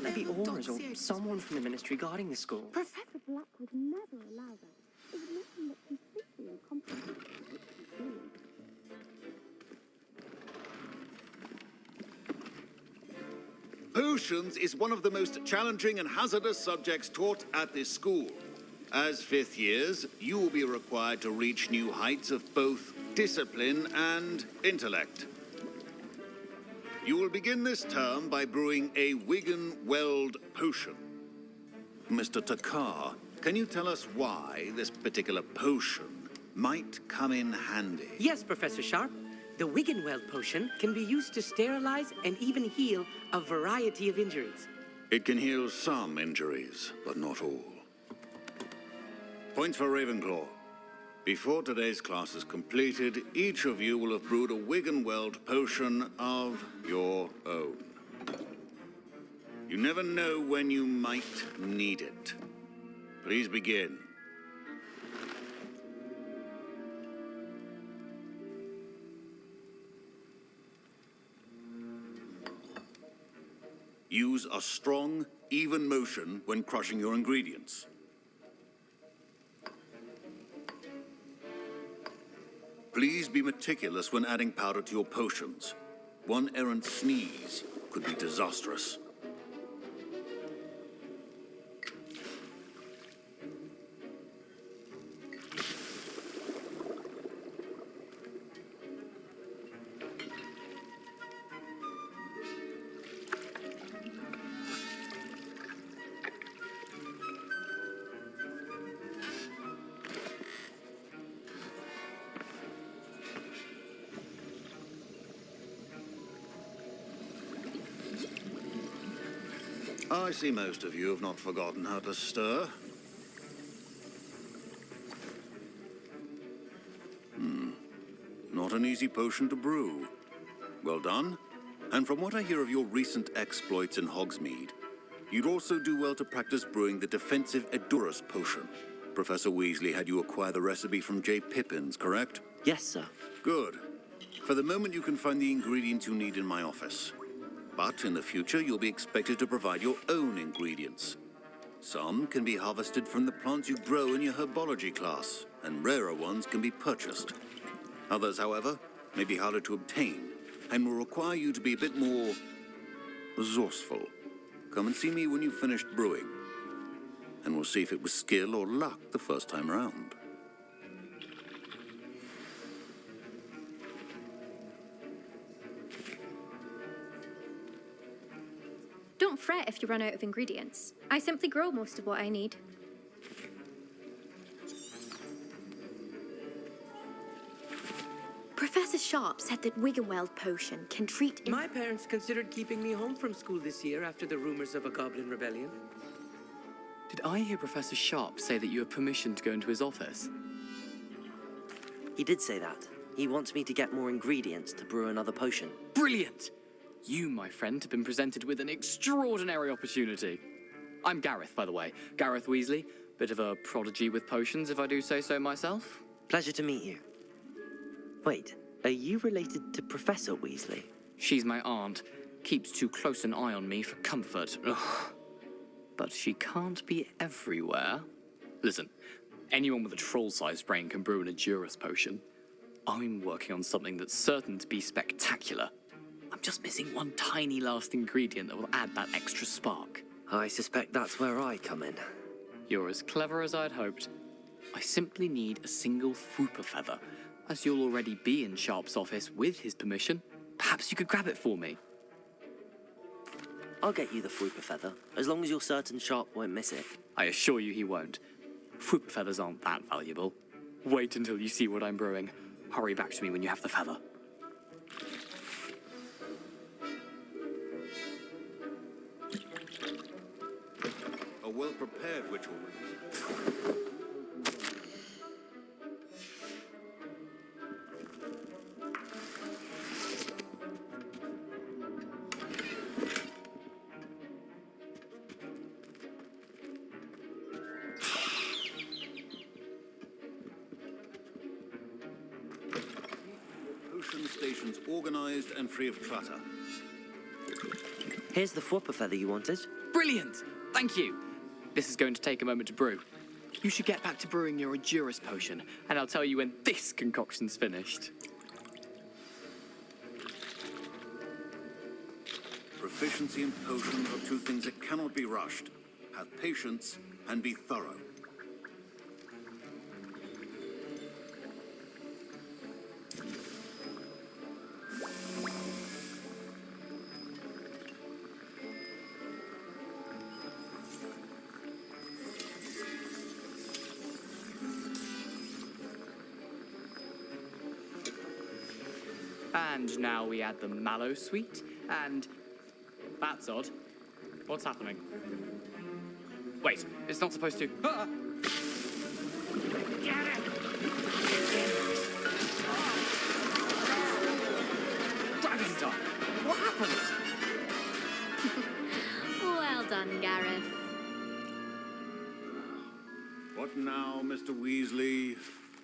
there be aurors or someone from the ministry guarding the school? Professor Black would never allow that. It would make him look completely incompetent. Potions is one of the most challenging and hazardous subjects taught at this school. As fifth years, you will be required to reach new heights of both discipline and intellect. You will begin this term by brewing a Wigan-Weld potion. Mr. Takar, can you tell us why this particular potion might come in handy? Yes, Professor Sharp. The Wigan-Weld potion can be used to sterilize and even heal a variety of injuries. It can heal some injuries, but not all. Points for Ravenclaw. Before today's class is completed, each of you will have brewed a Wigan-Weld potion of your own. You never know when you might need it. Please begin. Use a strong, even motion when crushing your ingredients. Please be meticulous when adding powder to your potions. One errant sneeze could be disastrous. I see most of you have not forgotten how to stir. Not an easy potion to brew. Well done. And from what I hear of your recent exploits in Hogsmeade, you'd also do well to practice brewing the defensive Edurus potion. Professor Weasley had you acquire the recipe from J. Pippins, correct? Yes, sir. Good. For the moment, you can find the ingredients you need in my office. But in the future, you'll be expected to provide your own ingredients. Some can be harvested from the plants you grow in your herbology class, and rarer ones can be purchased. Others, however, may be harder to obtain, and will require you to be a bit more resourceful. Come and see me when you've finished brewing, and we'll see if it was skill or luck the first time around. Don't fret if you run out of ingredients. I simply grow most of what I need. Professor Sharp said that Wigan-Weld potion can treat... My parents considered keeping me home from school this year after the rumors of a goblin rebellion. Did I hear Professor Sharp say that you have permission to go into his office? He did say that. He wants me to get more ingredients to brew another potion. Brilliant! You, my friend, have been presented with an extraordinary opportunity. I'm Gareth, by the way. Gareth Weasley. Bit of a prodigy with potions, if I do say so myself. Pleasure to meet you. Wait, are you related to Professor Weasley? She's my aunt. Keeps too close an eye on me for comfort. Ugh. But she can't be everywhere. Listen, anyone with a troll-sized brain can brew an Edurus potion. I'm working on something that's certain to be spectacular. I'm just missing one tiny last ingredient that will add that extra spark. I suspect that's where I come in. You're as clever as I'd hoped. I simply need a single Fwooper feather. As you'll already be in Sharp's office with his permission, perhaps you could grab it for me. I'll get you the Fwooper feather, as long as you're certain Sharp won't miss it. I assure you he won't. Fwooper feathers aren't that valuable. Wait until you see what I'm brewing. Hurry back to me when you have the feather. A well-prepared ritual. Potion stations organized and free of clutter. Here's the Fwooper feather you wanted. Brilliant! Thank you. This is going to take a moment to brew. You should get back to brewing your Edurus potion, and I'll tell you when this concoction's finished. Proficiency in potions are two things that cannot be rushed. Have patience and be thorough. And now we add the mallow sweet, and... That's odd. What's happening? Wait, it's not supposed to... Ah! Get it! Dragon's Dog! What happened? Well done, Gareth. What now, Mr. Weasley?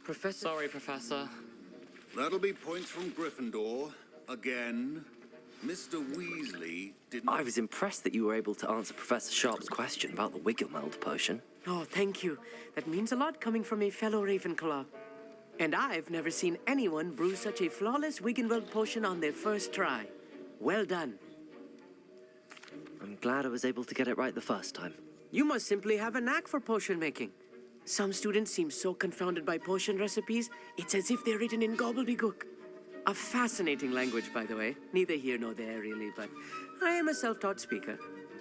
Professor. Sorry, Professor. That'll be points from Gryffindor. Again. Mr. Weasley didn't... I was impressed that you were able to answer Professor Sharp's question about the Wiggenweld potion. Oh, thank you. That means a lot coming from a fellow Ravenclaw. And I've never seen anyone brew such a flawless Wiggenweld potion on their first try. Well done. I'm glad I was able to get it right the first time. You must simply have a knack for potion making. Some students seem so confounded by potion recipes, it's as if they're written in gobbledygook. A fascinating language, by the way. Neither here nor there, really, but I am a self-taught speaker.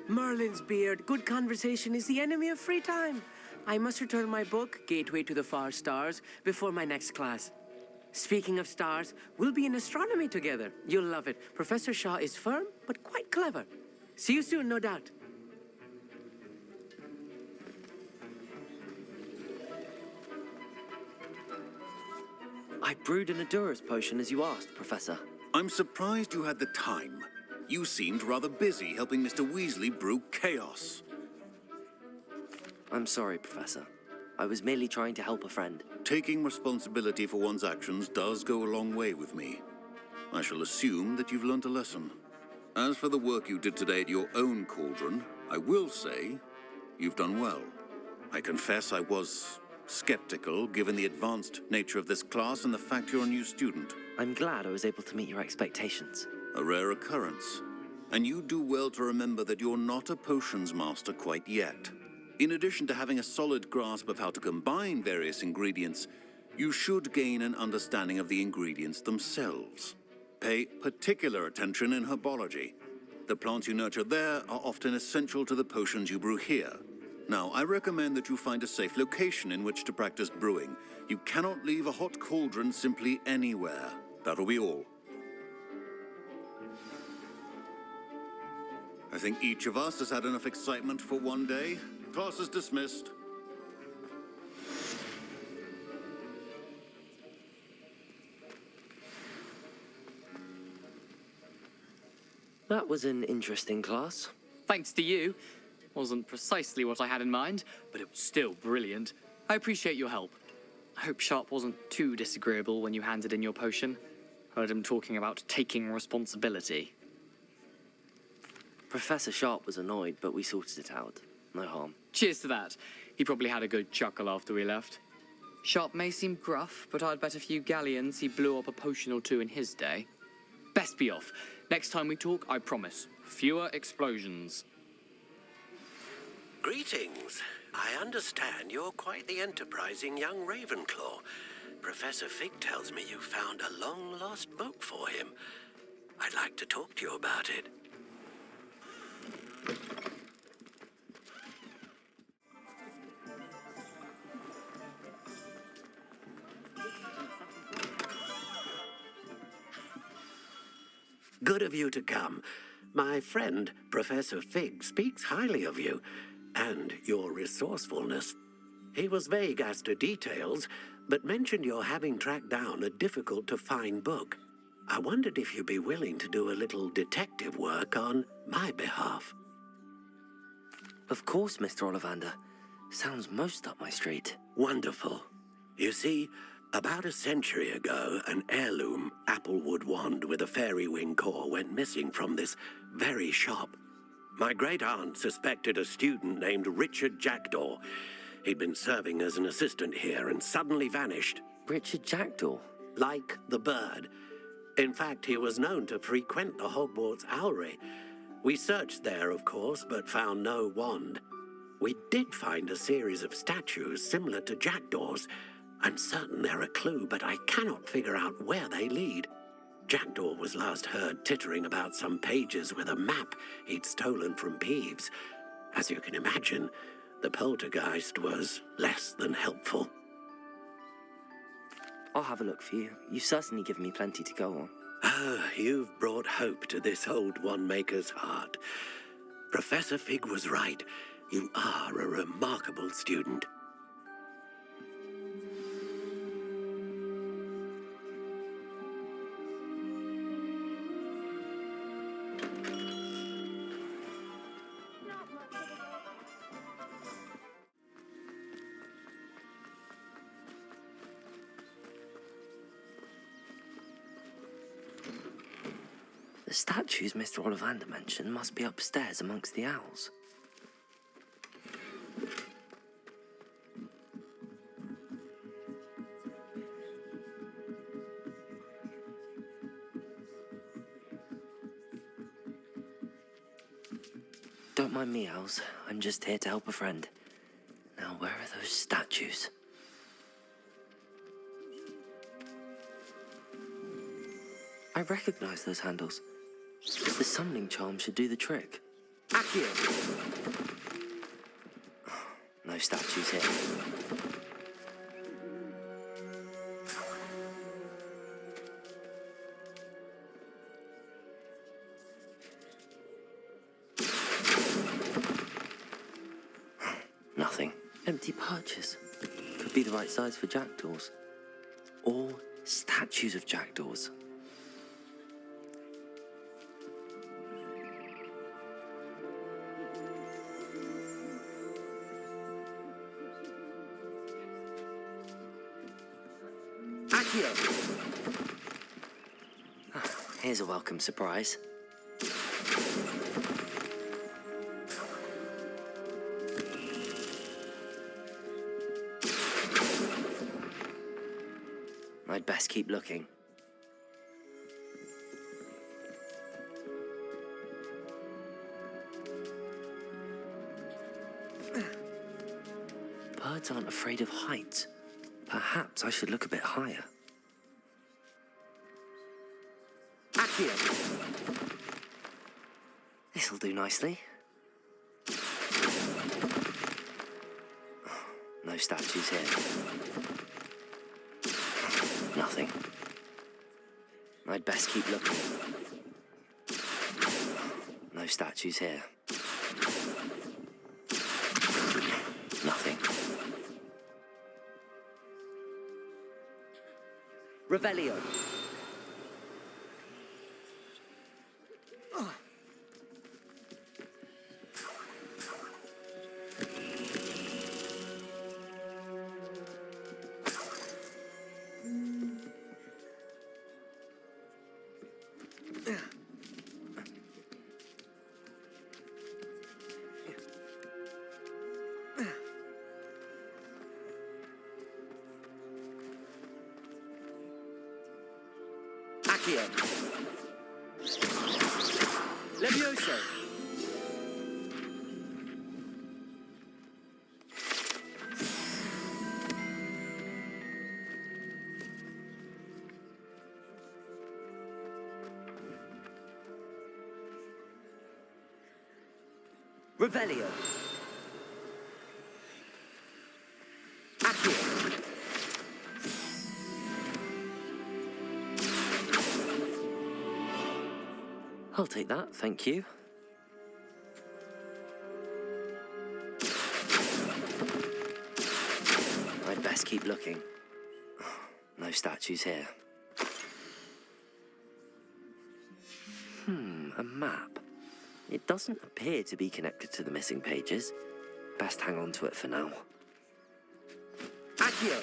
Merlin's beard, good conversation is the enemy of free time. I must return my book, Gateway to the Far Stars, before my next class. Speaking of stars, we'll be in astronomy together. You'll love it. Professor Shaw is firm, but quite clever. See you soon, no doubt. I brewed an Edurus potion as you asked, Professor. I'm surprised you had the time. You seemed rather busy helping Mr. Weasley brew chaos. I'm sorry, Professor. I was merely trying to help a friend. Taking responsibility for one's actions does go a long way with me. I shall assume that you've learnt a lesson. As for the work you did today at your own cauldron, I will say you've done well. I confess I was skeptical, given the advanced nature of this class and the fact you're a new student. I'm glad I was able to meet your expectations. A rare occurrence. And you do well to remember that you're not a potions master quite yet. In addition to having a solid grasp of how to combine various ingredients, you should gain an understanding of the ingredients themselves. Pay particular attention in herbology. The plants you nurture there are often essential to the potions you brew here. Now, I recommend that you find a safe location in which to practice brewing. You cannot leave a hot cauldron simply anywhere. That'll be all. I think each of us has had enough excitement for one day. Class is dismissed. That was an interesting class. Thanks to you. Wasn't precisely what I had in mind, but it was still brilliant. I appreciate your help. I hope Sharp wasn't too disagreeable when you handed in your potion. Heard him talking about taking responsibility. Professor Sharp was annoyed, but we sorted it out. No harm. Cheers to that. He probably had a good chuckle after we left. Sharp may seem gruff, but I'd bet a few galleons he blew up a potion or two in his day. Best be off. Next time we talk, I promise, fewer explosions. Greetings. I understand you're quite the enterprising young Ravenclaw. Professor Fig tells me you found a long-lost book for him. I'd like to talk to you about it. Good of you to come. My friend, Professor Fig, speaks highly of you and your resourcefulness. He was vague as to details, but mentioned your having tracked down a difficult-to-find book. I wondered if you'd be willing to do a little detective work on my behalf. Of course, Mr. Ollivander. Sounds most up my street. Wonderful. You see, about a century ago, an heirloom applewood wand with a fairy wing core went missing from this very shop. My great-aunt suspected a student named Richard Jackdaw. He'd been serving as an assistant here and suddenly vanished. Richard Jackdaw? Like the bird. In fact, he was known to frequent the Hogwarts Owlery. We searched there, of course, but found no wand. We did find a series of statues similar to Jackdaw's. I'm certain they're a clue, but I cannot figure out where they lead. Jackdaw was last heard tittering about some pages with a map he'd stolen from Peeves. As you can imagine, the poltergeist was less than helpful. I'll have a look for you. You've certainly given me plenty to go on. Ah, you've brought hope to this old one-maker's heart. Professor Fig was right. You are a remarkable student. The statues Mr. Ollivander mentioned must be upstairs amongst the owls. Don't mind me, owls. I'm just here to help a friend. Now, where are those statues? I recognize those handles. The summoning charm should do the trick. Accio! No statues here. Nothing. Empty perches. Could be the right size for jackdaws. Or statues of jackdaws. Here's a welcome surprise. I'd best keep looking. Birds aren't afraid of heights. Perhaps I should look a bit higher. Accio! This'll do nicely. No statues here. Nothing. I'd best keep looking. No statues here. Nothing. Revelio. Accio. Levioso. Revelio. Accio. I'll take that, thank you. I'd best keep looking. No statues here. A map. It doesn't appear to be connected to the missing pages. Best hang on to it for now. Accio!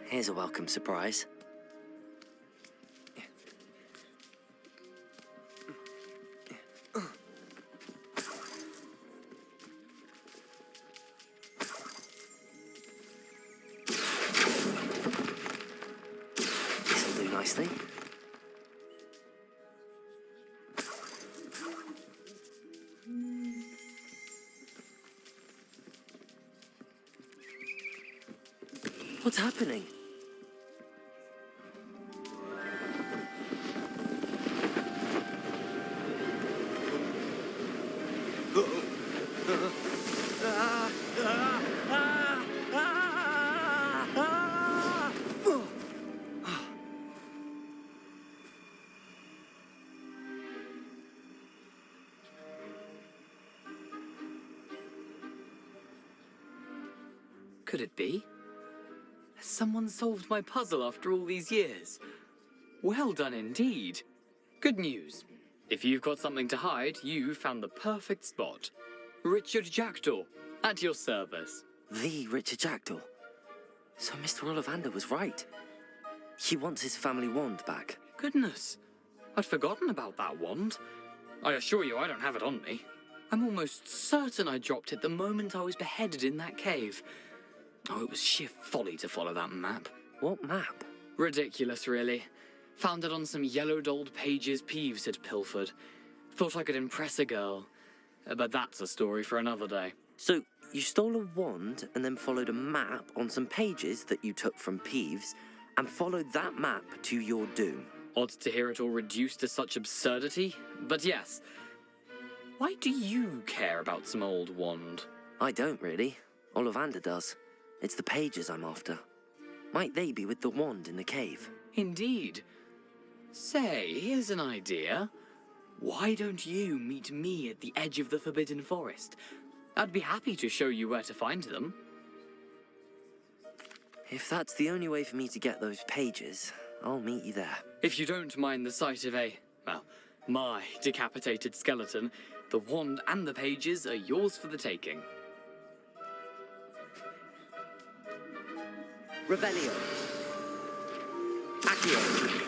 Here's a welcome surprise. nicely. What's happening? Could it be? Has someone solved my puzzle after all these years? Well done indeed. Good news. If you've got something to hide, you found the perfect spot. Richard Jackdaw, at your service. The Richard Jackdaw. So Mr. Ollivander was right. He wants his family wand back. Goodness, I'd forgotten about that wand. I assure you I don't have it on me. I'm almost certain I dropped it the moment I was beheaded in that cave. Oh, it was sheer folly to follow that map. What map? Ridiculous, really. Found it on some yellowed old pages Peeves had pilfered. Thought I could impress a girl. But that's a story for another day. So, you stole a wand and then followed a map on some pages that you took from Peeves and followed that map to your doom. Odd to hear it all reduced to such absurdity, but yes. Why do you care about some old wand? I don't really. Ollivander does. It's the pages I'm after. Might they be with the wand in the cave? Indeed. Say, here's an idea. Why don't you meet me at the edge of the Forbidden Forest? I'd be happy to show you where to find them. If that's the only way for me to get those pages, I'll meet you there. If you don't mind the sight of my decapitated skeleton, the wand and the pages are yours for the taking. Revelio. Accio.